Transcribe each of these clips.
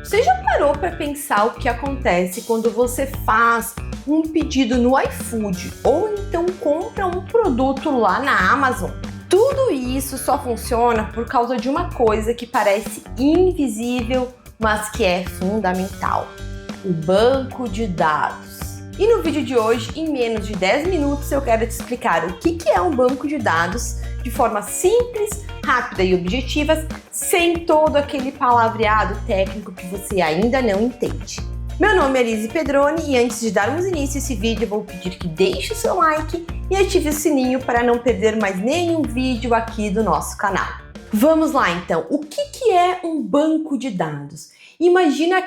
Você já parou para pensar o que acontece quando você faz um pedido no iFood ou então compra um produto lá na Amazon? Tudo isso só funciona por causa de uma coisa que parece invisível, mas que é fundamental: o banco de dados. E no vídeo de hoje, em menos de 10 minutos, eu quero te explicar o que é um banco de dados de forma simples, rápida e objetiva, sem todo aquele palavreado técnico que você ainda não entende. Meu nome é Lise Pedroni e antes de darmos início a esse vídeo, eu vou pedir que deixe o seu like e ative o sininho para não perder mais nenhum vídeo aqui do nosso canal. Vamos lá então, o que é um banco de dados? Imagina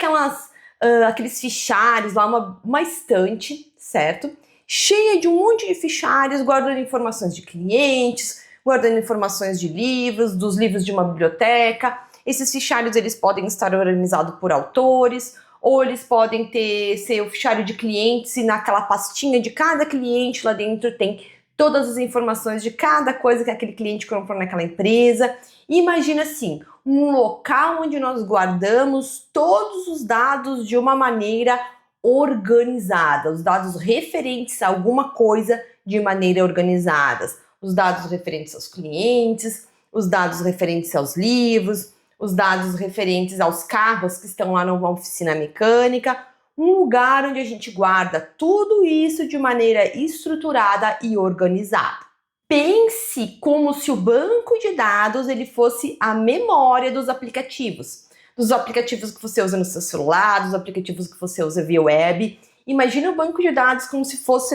aqueles fichários lá, uma estante, certo? Cheia de um monte de fichários, guardando informações de clientes, guardando informações de livros, dos livros de uma biblioteca. Esses fichários eles podem estar organizados por autores, ou eles podem ser o fichário de clientes e naquela pastinha de cada cliente lá dentro tem todas as informações de cada coisa que aquele cliente comprou naquela empresa. E imagina assim, um local onde nós guardamos todos os dados de uma maneira organizada, os dados referentes a alguma coisa de maneira organizada, os dados referentes aos clientes, os dados referentes aos livros, os dados referentes aos carros que estão lá numa oficina mecânica, um lugar onde a gente guarda tudo isso de maneira estruturada e organizada. Pense como se o banco de dados ele fosse a memória dos aplicativos que você usa no seu celular, dos aplicativos que você usa via web. Imagina o banco de dados como se fosse,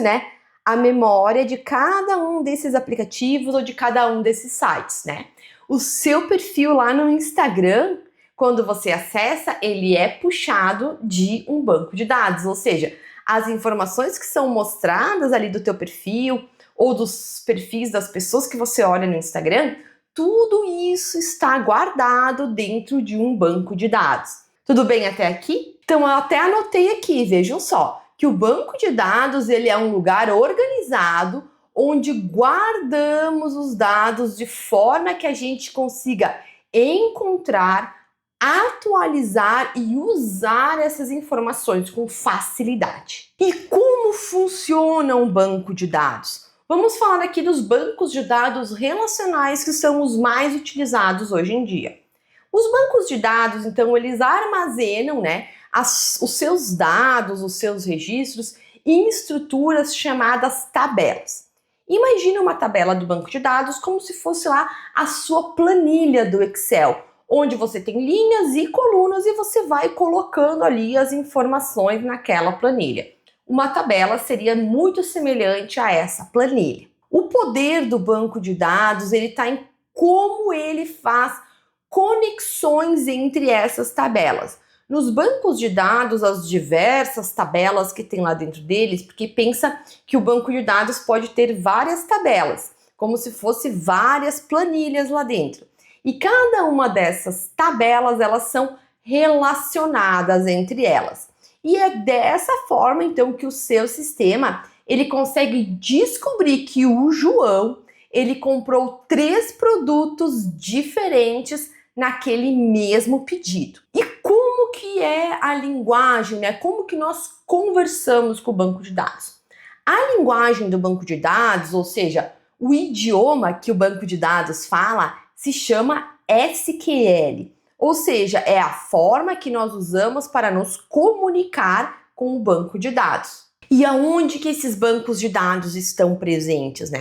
a memória de cada um desses aplicativos ou de cada um desses sites, O seu perfil lá no Instagram, quando você acessa, ele é puxado de um banco de dados, ou seja, as informações que são mostradas ali do teu perfil ou dos perfis das pessoas que você olha no Instagram, tudo isso está guardado dentro de um banco de dados. Tudo bem até aqui? Então eu até anotei aqui, vejam só, que o banco de dados ele é um lugar organizado onde guardamos os dados de forma que a gente consiga encontrar, atualizar e usar essas informações com facilidade. E como funciona um banco de dados? Vamos falar aqui dos bancos de dados relacionais que são os mais utilizados hoje em dia. Os bancos de dados, então, eles armazenam, os seus dados, os seus registros em estruturas chamadas tabelas. Imagina uma tabela do banco de dados como se fosse lá a sua planilha do Excel, onde você tem linhas e colunas e você vai colocando ali as informações naquela planilha. Uma tabela seria muito semelhante a essa planilha. O poder do banco de dados ele está em como ele faz conexões entre essas tabelas. Nos bancos de dados, as diversas tabelas que tem lá dentro deles, porque pensa que o banco de dados pode ter várias tabelas, como se fosse várias planilhas lá dentro. E cada uma dessas tabelas, elas são relacionadas entre elas. E é dessa forma, então, que o seu sistema, ele consegue descobrir que o João, ele comprou 3 produtos diferentes naquele mesmo pedido. E como que é a linguagem, Como que nós conversamos com o banco de dados? A linguagem do banco de dados, ou seja, o idioma que o banco de dados fala, se chama SQL. Ou seja, é a forma que nós usamos para nos comunicar com o banco de dados. E aonde que esses bancos de dados estão presentes,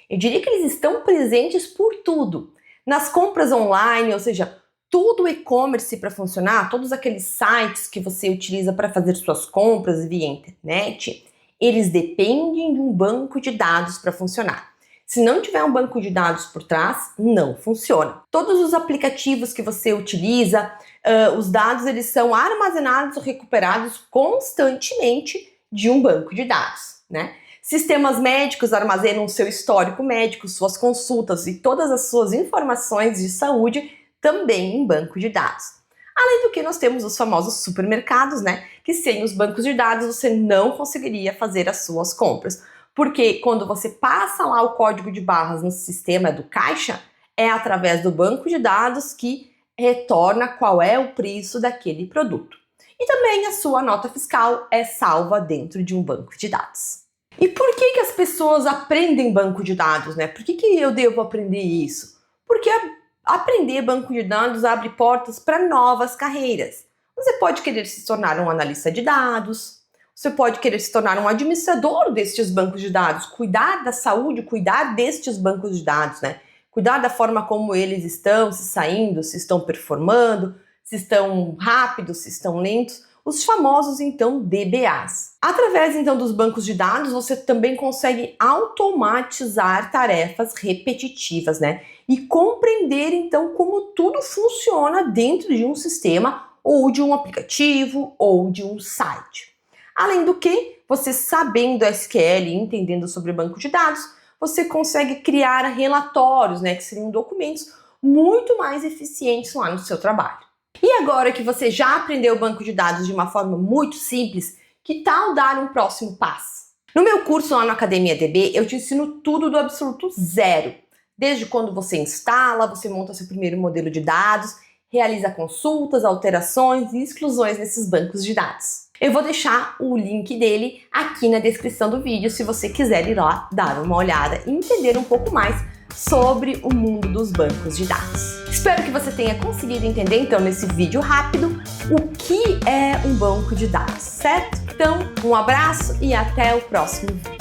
Eu diria que eles estão presentes por tudo. Nas compras online, ou seja, todo o e-commerce para funcionar, todos aqueles sites que você utiliza para fazer suas compras via internet, eles dependem de um banco de dados para funcionar. Se não tiver um banco de dados por trás, não funciona. Todos os aplicativos que você utiliza, os dados eles são armazenados ou recuperados constantemente de um banco de dados, Sistemas médicos armazenam seu histórico médico, suas consultas e todas as suas informações de saúde também em banco de dados. Além do que nós temos os famosos supermercados, que sem os bancos de dados você não conseguiria fazer as suas compras. Porque quando você passa lá o código de barras no sistema do caixa, é através do banco de dados que retorna qual é o preço daquele produto. E também a sua nota fiscal é salva dentro de um banco de dados. E por que as pessoas aprendem banco de dados, né? Por que eu devo aprender isso? Porque aprender banco de dados abre portas para novas carreiras. Você pode querer se tornar um analista de dados, você pode querer se tornar um administrador destes bancos de dados, cuidar da saúde, cuidar destes bancos de dados, né? Cuidar da forma como eles estão se saindo, se estão performando, se estão rápidos, se estão lentos. Os famosos, então, DBAs. Através, então, dos bancos de dados, você também consegue automatizar tarefas repetitivas, né? E compreender, então, como tudo funciona dentro de um sistema ou de um aplicativo ou de um site. Além do que, você sabendo SQL e entendendo sobre banco de dados, você consegue criar relatórios, né? Que seriam documentos muito mais eficientes lá no seu trabalho. E agora que você já aprendeu o banco de dados de uma forma muito simples, que tal dar um próximo passo? No meu curso lá no Academia DB, eu te ensino tudo do absoluto zero. Desde quando você instala, você monta seu primeiro modelo de dados, realiza consultas, alterações e exclusões nesses bancos de dados. Eu vou deixar o link dele aqui na descrição do vídeo se você quiser ir lá dar uma olhada e entender um pouco mais sobre o mundo dos bancos de dados. Espero que você tenha conseguido entender, então, nesse vídeo rápido, o que é um banco de dados, certo? Então, um abraço e até o próximo vídeo.